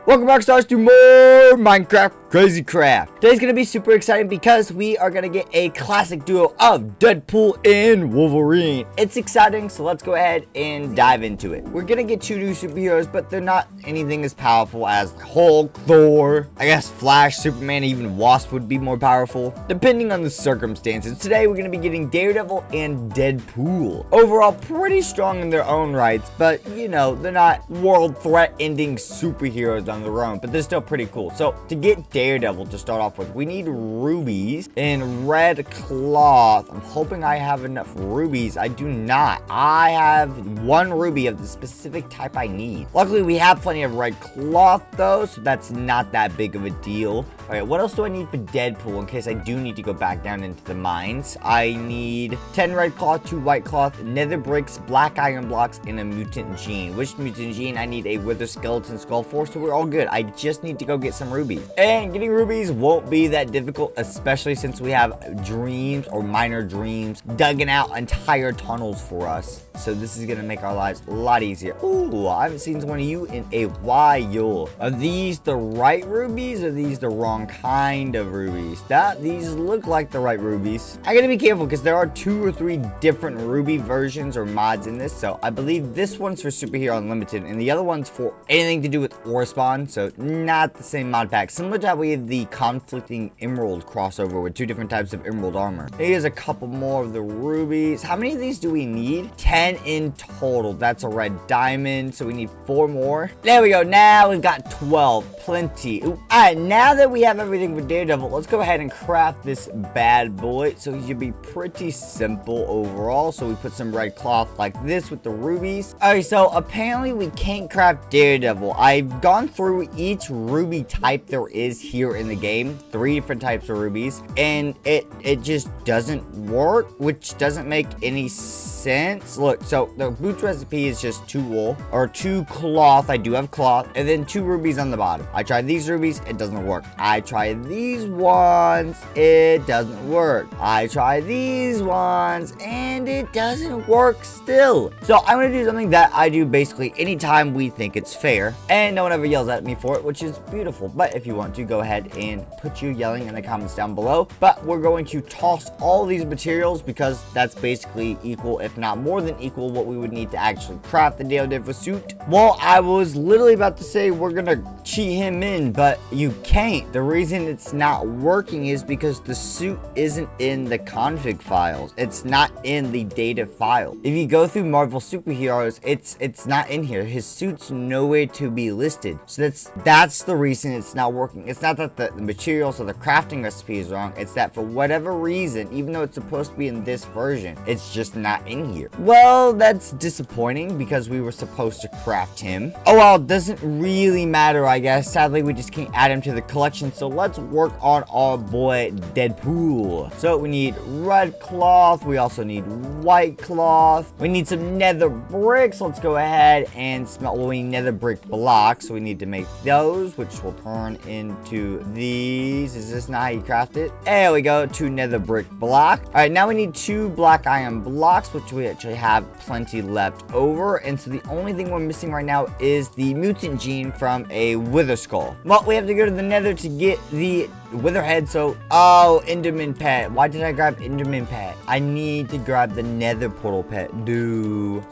Welcome Rockstars to more Minecraft Crazy Craft. Today's gonna be super exciting because we are gonna get a classic duo of Deadpool and Wolverine. It's exciting, so let's go ahead and dive into it. We're gonna get two new superheroes, but they're not anything as powerful as Hulk, Thor, I guess Flash, Superman, even Wasp would be more powerful, depending on the circumstances. Today we're gonna be getting Daredevil and Deadpool. Overall, pretty strong in their own rights, but you know, they're not world threat-ending superheroes on their own, but they're still pretty cool. So to get Daredevil to start off with, we need rubies and red cloth. I'm hoping I have enough rubies. I do not. I have one ruby of the specific type I need. Luckily, we have plenty of red cloth though, so that's not that big of a deal. All right, what else do I need for Deadpool in case I do need to go back down into the mines? I need 10 red cloth, 2 white cloth, nether bricks, black iron blocks, and a mutant gene. Which mutant gene I need a wither skeleton skull for, so we're all good. I just need to go get some rubies. And getting rubies won't be that difficult, especially since we have dreams or minor dreams digging out entire tunnels for us. So this is gonna make our lives a lot easier. Ooh, I haven't seen one of you in a while. Are these the right rubies or are these the wrong kind of rubies? These look like the right rubies. I gotta be careful because there are 2 or 3 different ruby versions or mods in this. So I believe this one's for Superhero Unlimited and the other one's for anything to do with ore spawn. So not the same mod pack. Similar to how we have the conflicting emerald crossover with 2 different types of emerald armor. Here's a couple more of the rubies. How many of these do we need? 10 in total. That's a red diamond, so we need 4 more. There we go. Now we've got 12. Plenty. Ooh. Alright, now that we have everything for Daredevil, let's go ahead and craft this bad boy. So he should be pretty simple overall. So we put some red cloth like this with the rubies. Alright, so apparently we can't craft Daredevil. I've gone through each ruby type there is here in the game. 3 different types of rubies. And it just doesn't work, which doesn't make any sense. Look, so the boots recipe is just 2 wool or 2 cloth. I do have cloth, and then 2 rubies on the bottom. I tried these rubies, it doesn't work. I tried these ones, it doesn't work. I tried these ones, and it doesn't work still. So I'm gonna do something that I do basically anytime we think it's fair, and no one ever yells at me for it, which is beautiful. But if you want to, go ahead and put you yelling in the comments down below. But we're going to toss all these materials because that's basically equal, if not more than equal, what we would need to actually craft the Daredevil suit. Well, I was literally about to say we're gonna cheat him in, but you can't. The reason it's not working is because the suit isn't in the config files. It's not in the data file. If you go through Marvel superheroes, it's not in here. His suit's nowhere to be listed. So that's the reason it's not working. It's not that the materials or the crafting recipe is wrong. It's that for whatever reason, even though it's supposed to be in this version, it's just not in here. Well, that's disappointing because we were supposed to craft him. Oh well, it doesn't really matter, I guess. Sadly, we just can't add him to the collection. So let's work on our boy Deadpool. So we need red cloth. We also need white cloth. We need some nether bricks. Let's go ahead and smelt. Well, we need nether brick blocks. So we need to make those, which will turn into these. Is this not how you craft it? There we go. 2 nether brick block. All right, now we need 2 black iron blocks, which we actually have plenty left over. And so the only thing we're missing right now is the mutant gene from a wither skull. Well, we have to go to the nether to get the wither head. So, oh, enderman pet. Why did I grab enderman pet? I need to grab the nether portal pet.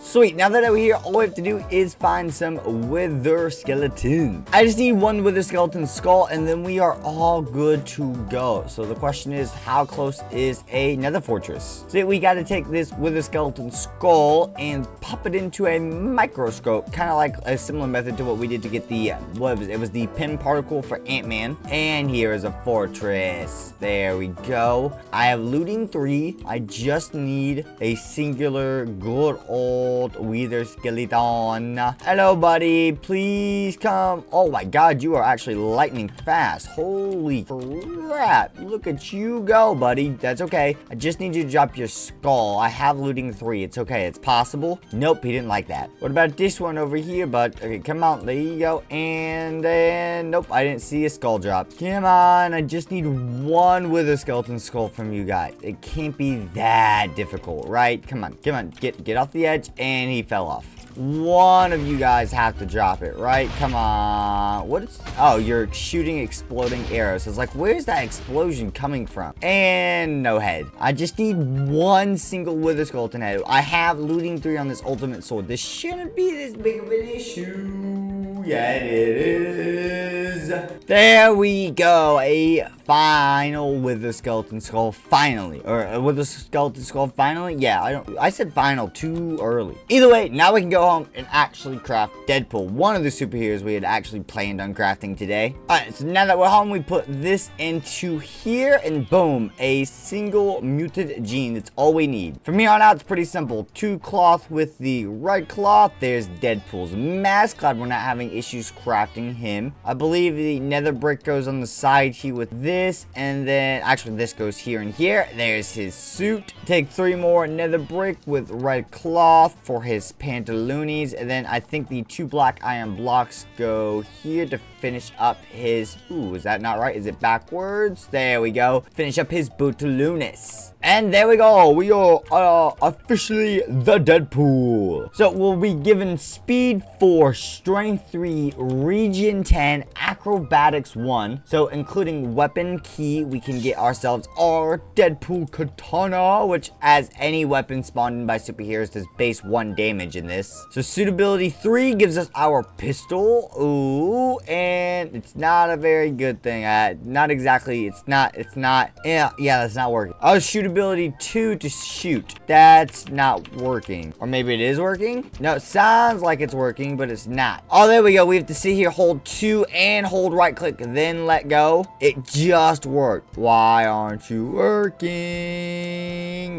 Sweet. Now that we're here, all we have to do is find some wither skeleton. I just need 1 wither skeleton skull, and then we are all good to go. So the question is, how close is a nether fortress? So we got to take this wither skeleton skull and pop it into a microscope, kind of like a similar method to what we did to get the it was the pin particle for Ant-Man. And here is a fortress. There we go. I have looting 3. I just need a singular good old wither skeleton. Hello, buddy. Please come. Oh my god, you are actually lightning fast. Holy crap. Look at you go, buddy. That's okay. I just need you to drop your skull. I have looting 3. It's okay. It's possible. Nope, he didn't like that. What about this one over here, bud? Okay, come on. There you go. And then, nope, I didn't see a skull drop. Come on. I just need 1 wither skeleton skull from you guys. It can't be that difficult, right? Come on. Come on. Get off the edge. And he fell off. One of you guys have to drop it, right? Come on. What is... Oh, you're shooting exploding arrows. It's like, where's that explosion coming from? And no head. I just need one single Wither Skeleton head. I have looting 3 on this ultimate sword. This shouldn't be this big of an issue. Yeah, it is. There we go. A final Wither Skeleton Skull finally. Or a Wither Skeleton Skull finally? Yeah, I said final too early. Either way, now we can go home and actually craft Deadpool, one of the superheroes we had actually planned on crafting today. Alright, so now that we're home, we put this into here, and boom, a single mutant gene. That's all we need. From here on out, it's pretty simple. 2 cloth with the red cloth. There's Deadpool's mask. Glad we're not having issues crafting him. I believe the nether brick goes on the side here with this, and then actually this goes here and here. There's his suit. Take 3 more nether brick with red cloth for his pantaloonies, and then I think the 2 black iron blocks go here to finish up his... Ooh, is that not right? Is it backwards? There we go. Finish up his bootaloonus. And there we go. We are officially the Deadpool. So we'll be given speed 4, strength 3, region 10, acrobatics 1. So including weapon key, we can get ourselves our Deadpool katana, which as any weapon spawned in by superheroes does base 1 damage in this. So suitability 3 gives us our pistol. Ooh, and it's not a very good thing. Not exactly. It's not. Yeah, that's not working. Oh, shootability 2 to shoot. That's not working. Or maybe it is working? No, it sounds like it's working, but it's not. Oh, there we go. We have to sit here, hold 2 and hold right click, then let go. It just worked. Why aren't you working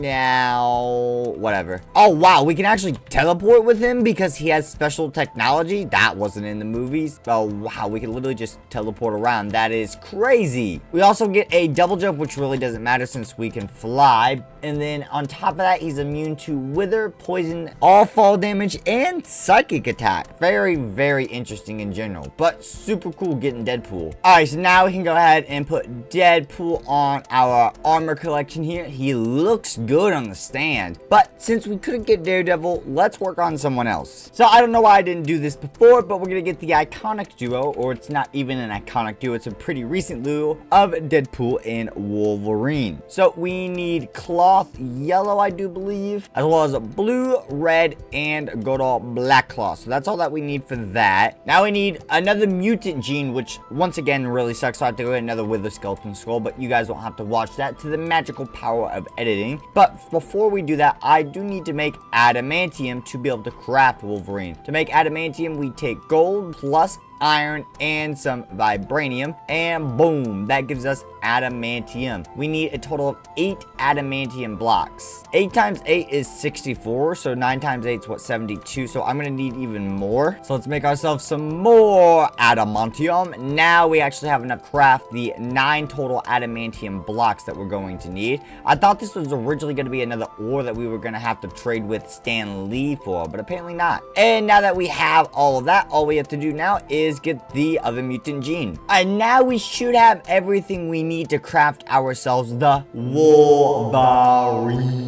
now? Whatever. Oh, wow. We can actually teleport with him because he has special technology. That wasn't in the movies. Oh, wow. We can literally just teleport around. That is crazy. We also get a double jump, which really doesn't matter since we can fly. And then on top of that, he's immune to wither, poison, all fall damage, and psychic attack. Very, very interesting in general, but super cool getting Deadpool. Alright, so now we can go ahead and put Deadpool on our armor collection here. He looks good on the stand, but since we couldn't get Daredevil, let's work on someone else. So I don't know why I didn't do this before, but we're gonna get the iconic duo, or it's not even an iconic duo, it's a pretty recent duo of Deadpool and Wolverine. So we need cloth yellow, I do believe, as well as blue, red, and good old black cloth. So that's all that we need for that. Now we need another mutant gene, which once again really sucks. So I have to go get another Wither Skeleton Skull, but you guys won't have to watch that to the magical power of editing. But before we do that, I do need to make adamantium to be able to craft Wolverine. To make adamantium, we take gold plus iron and some vibranium, and boom, that gives us adamantium. We need a total of 8 adamantium blocks. 8 times 8 is 64, so 9 times 8 is what, 72, so I'm gonna need even more. So let's make ourselves some more adamantium. Now we actually have enough to craft the 9 total adamantium blocks that we're going to need. I thought this was originally going to be another ore that we were going to have to trade with Stan Lee for, but apparently not. And now that we have all of that, all we have to do now is get the other mutant gene. And now we should have everything we need to craft ourselves the Wolverine.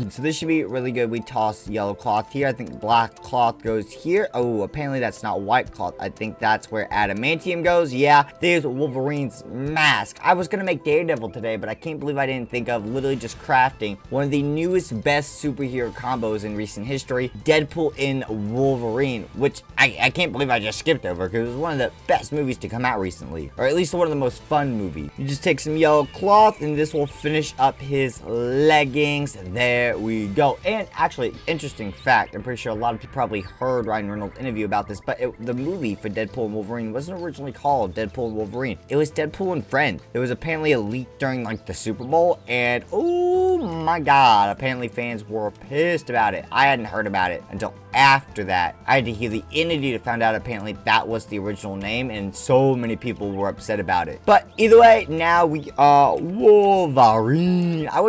So this should be really good. We toss yellow cloth here. I think black cloth goes here. Oh, apparently that's not white cloth. I think that's where adamantium goes. Yeah, there's Wolverine's mask. I was gonna make Daredevil today, but I can't believe I didn't think of literally just crafting one of the newest best superhero combos in recent history, Deadpool and Wolverine, which I can't believe I just skipped over because it was one of the best movies to come out recently, or at least one of the most fun movies. You just take some yellow cloth and this will finish up his leggings. There we go. And actually, interesting fact, I'm pretty sure a lot of people probably heard Ryan Reynolds' interview about this, but the movie for Deadpool and Wolverine wasn't originally called Deadpool and Wolverine. It was Deadpool and Friends. There was apparently a leak during like the Super Bowl, and oh my god, apparently fans were pissed about it. I hadn't heard about it until after that. I had to hear the interview to find out apparently that was the original name, and so many people were upset about it. But either way, now we are Wolverine. I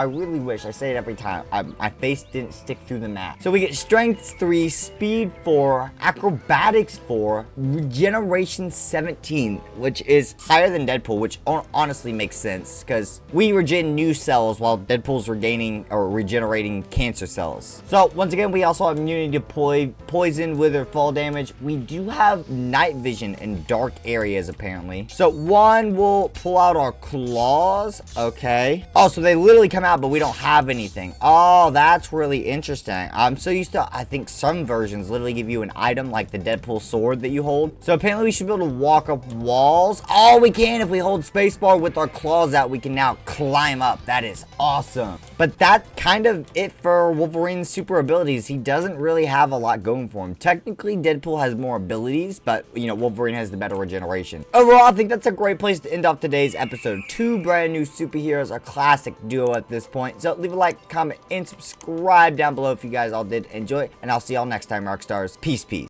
really wish, I say it every time, my face didn't stick through the map. So we get strength 3, speed 4, acrobatics 4, regeneration 17, which is higher than Deadpool, which honestly makes sense because we regen new cells while Deadpool's regaining or regenerating cancer cells. So once again, we also have immunity to poison, wither, fall damage. We do have night vision in dark areas, apparently. So one will pull out our claws. Okay. Oh, so they literally come out, but we don't have anything. Oh, that's really interesting. I'm so used to, I think some versions literally give you an item like the Deadpool sword that you hold. So apparently we should be able to walk up walls. Oh, we can. If we hold spacebar with our claws out, we can now climb up. That is awesome. But that's kind of it for Wolverine's super abilities. He doesn't really have a lot going for him. Technically, Deadpool has more abilities, but, you know, Wolverine has the better regeneration. Overall, I think that's a great place to end off today's episode. Two brand new superheroes, a classic duo at this point. So leave a like, comment, and subscribe down below if you guys all did enjoy. And I'll see y'all next time, Rockstars. Peace, peace.